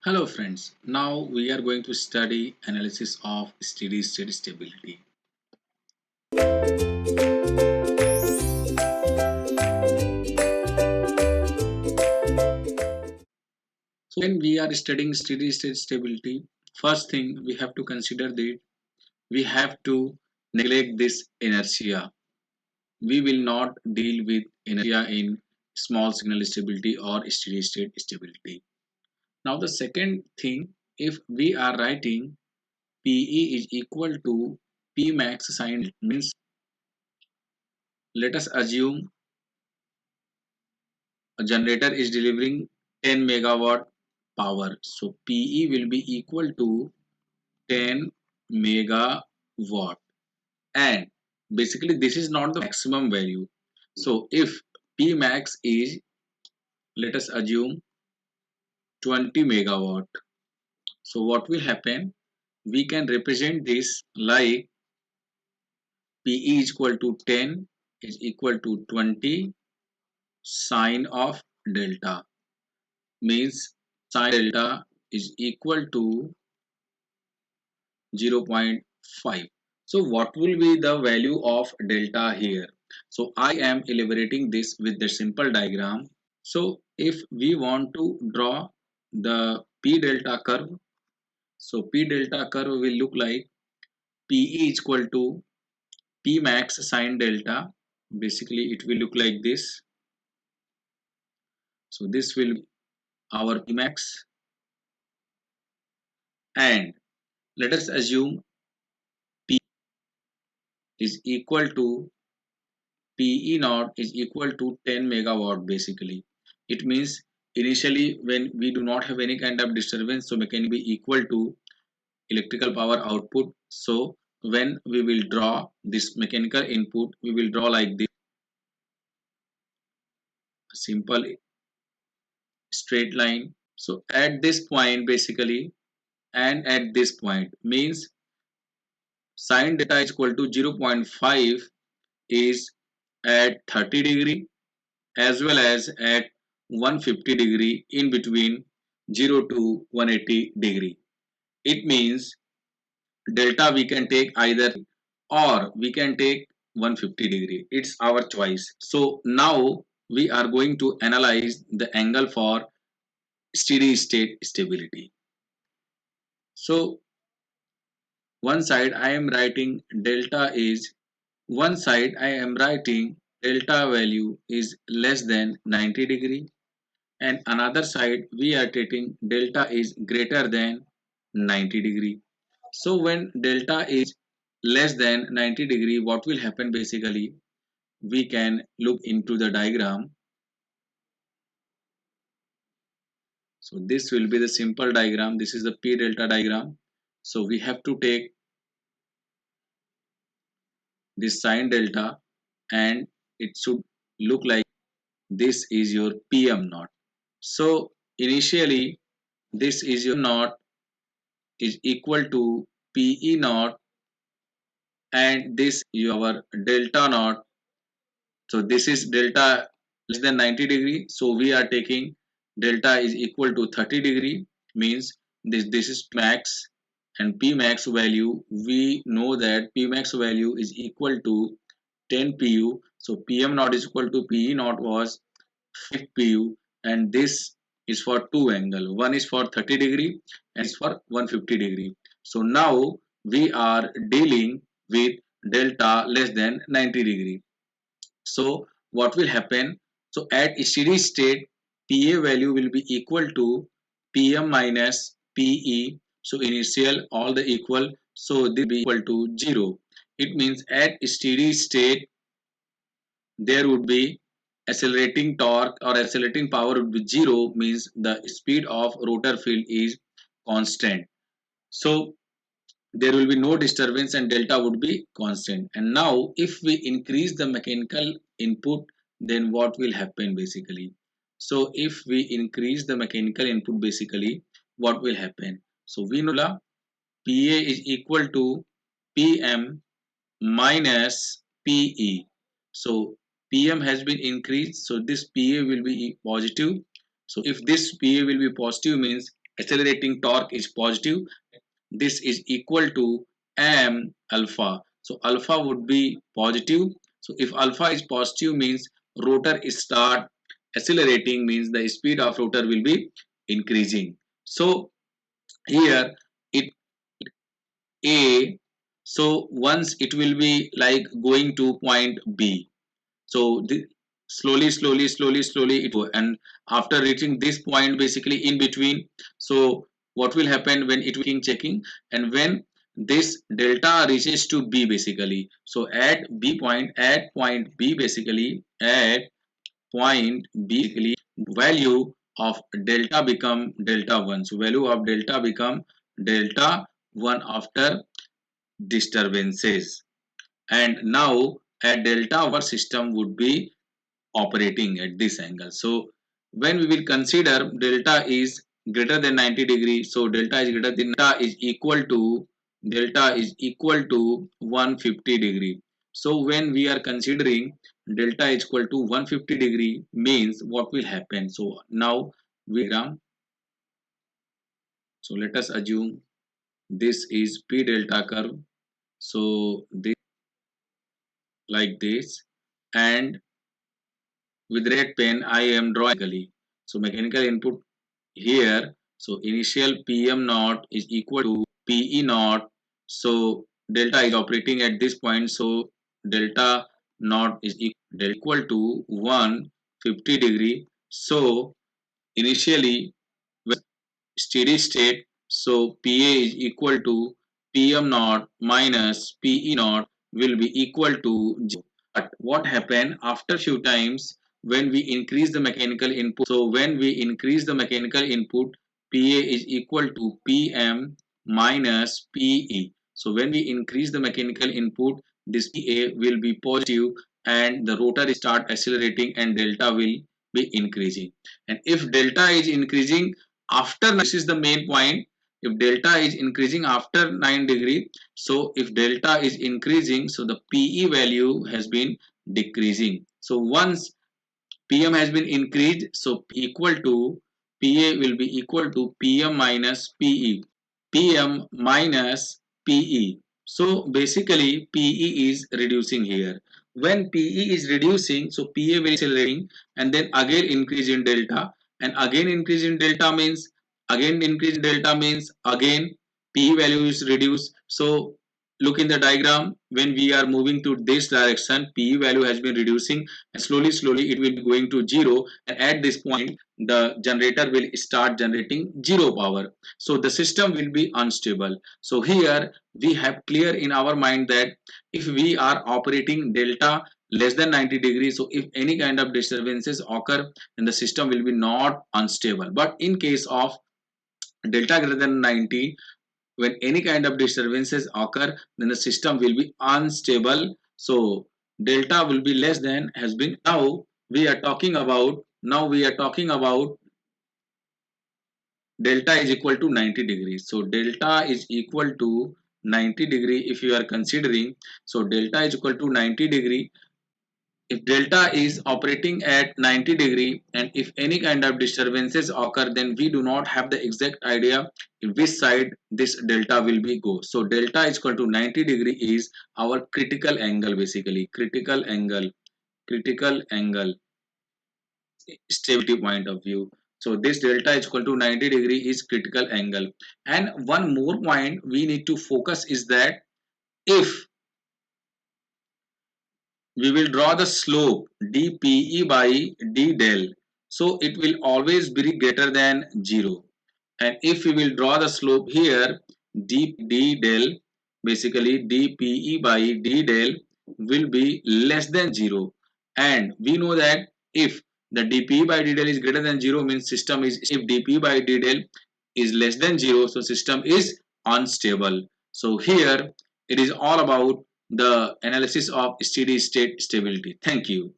Hello friends, now we are going to study analysis of steady state stability. So when we are studying steady state stability, first thing we have to consider that we have to neglect this inertia. We will not deal with inertia in small signal stability or steady state stability. Now the second thing, if we are writing PE is equal to P max sine means let us assume a generator is delivering 10 megawatt power. So PE will be equal to 10 megawatt, and basically this is not the maximum value. So if P max is, let us assume 20 megawatt. So what will happen? We can represent this like PE is equal to 10 is equal to 20 sine of delta, means sine delta is equal to 0.5. So what will be the value of delta here? So I am elaborating this with the simple diagram. So if we want to draw the P delta curve, so P delta curve will look like PE is equal to P max sine delta. Basically it will look like this. So this will be our P max, and let us assume P is equal to PE naught is equal to 10 megawatt basically. It means initially when we do not have any kind of disturbance, so mechanical be equal to electrical power output. So when we will draw this mechanical input, we will draw like this simple straight line. So at this point basically and at this point means sine delta is equal to 0.5 is at 30 degree as well as at 150 degree in between 0 to 180 degree. It means delta we can take either or we can take 150 degree. It's our choice. So now we are going to analyze the angle for steady state stability. So one side I am writing delta is one side I am writing delta value is less than 90 degree, and another side we are taking delta is greater than 90 degree. So when delta is less than 90 degree, what will happen basically? We can look into the diagram. So this will be the simple diagram. This is the P delta diagram. So we have to take this sine delta and it should look like this is your PM naught. So initially this is your naught is equal to PE naught, and this your delta naught. So this is delta less than 90 degree. So we are taking delta is equal to 30 degree, means this is max, and P max value we know that P max value is equal to 10 pu. So PM naught is equal to PE naught was 5 pu, and this is for two angle. One is for 30 degree and is for 150 degree. So now we are dealing with delta less than 90 degree. So what will happen? So at steady state, PA value will be equal to PM minus PE. So initial all the equal. So this will be equal to 0. It means at steady state there would be accelerating torque or accelerating power would be 0, means the speed of rotor field is constant. So there will be no disturbance and delta would be constant. And now if we increase the mechanical input, then what will happen basically? So if we increase the mechanical input basically, what will happen? So we know PA is equal to PM minus PE. So PM has been increased, so this PA will be positive. So if this PA will be positive, means accelerating torque is positive, this is equal to m alpha. So alpha would be positive. So if alpha is positive means rotor is start accelerating, means the speed of rotor will be increasing. So here it a, so once it will be like going to point B. So slowly it go, and after reaching this point basically in between, so what will happen when it will checking, and when this delta reaches to B basically, so at point B basically, at point B basically, value of delta become delta 1. So value of delta become delta 1 after disturbances, and now at delta our system would be operating at this angle. So when we will consider delta is greater than 90 degree, so delta is greater than, delta is equal to 150 degree. So when we are considering delta is equal to 150 degree means what will happen. So now we so let us assume this is P delta curve. So this like this, and with red pen I am drawing. So mechanical input here, so initial PM naught is equal to PE naught. So delta is operating at this point, so delta naught is equal to 150 degree. So initially steady state, so PA is equal to PM naught minus PE naught will be equal to 0. But what happened after few times when we increase the mechanical input? So when we increase the mechanical input, PA is equal to PM minus PE. So when we increase the mechanical input, this PA will be positive and the rotor start accelerating and delta will be increasing. And if delta is increasing after, this is the main point, if delta is increasing after 9 degree, so if delta is increasing, so the PE value has been decreasing. So once PM has been increased, so equal to PA will be equal to PM minus PE. PM minus PE. So basically PE is reducing here. When PE is reducing, so PA will accelerating and then again increase in delta, and again increase in delta means again PE value is reduced. So look in the diagram, when we are moving to this direction, PE value has been reducing and slowly it will be going to 0, and at this point the generator will start generating 0 power. So the system will be unstable. So here we have clear in our mind that if we are operating delta less than 90 degrees, so if any kind of disturbances occur, then the system will be not unstable. But in case of delta greater than 90, when any kind of disturbances occur, then the system will be unstable. So delta will be less than has been. Now we are talking about delta is equal to 90 degrees. So delta is equal to 90 degree if you are considering. So delta is equal to 90 degree. If delta is operating at 90 degree and if any kind of disturbances occur, then we do not have the exact idea in which side this delta will be go. So delta is equal to 90 degree is our critical angle, basically critical angle stability point of view. So this delta is equal to 90 degree is critical angle. And one more point we need to focus is that if we will draw the slope dPe by d del, so it will always be greater than 0. And if we will draw the slope here d del, basically dPe by d del will be less than 0. And we know that if the dPe by d del is greater than 0 means system is, if dP by d del is less than 0, so system is unstable. So here it is all about the analysis of steady state stability. Thank you.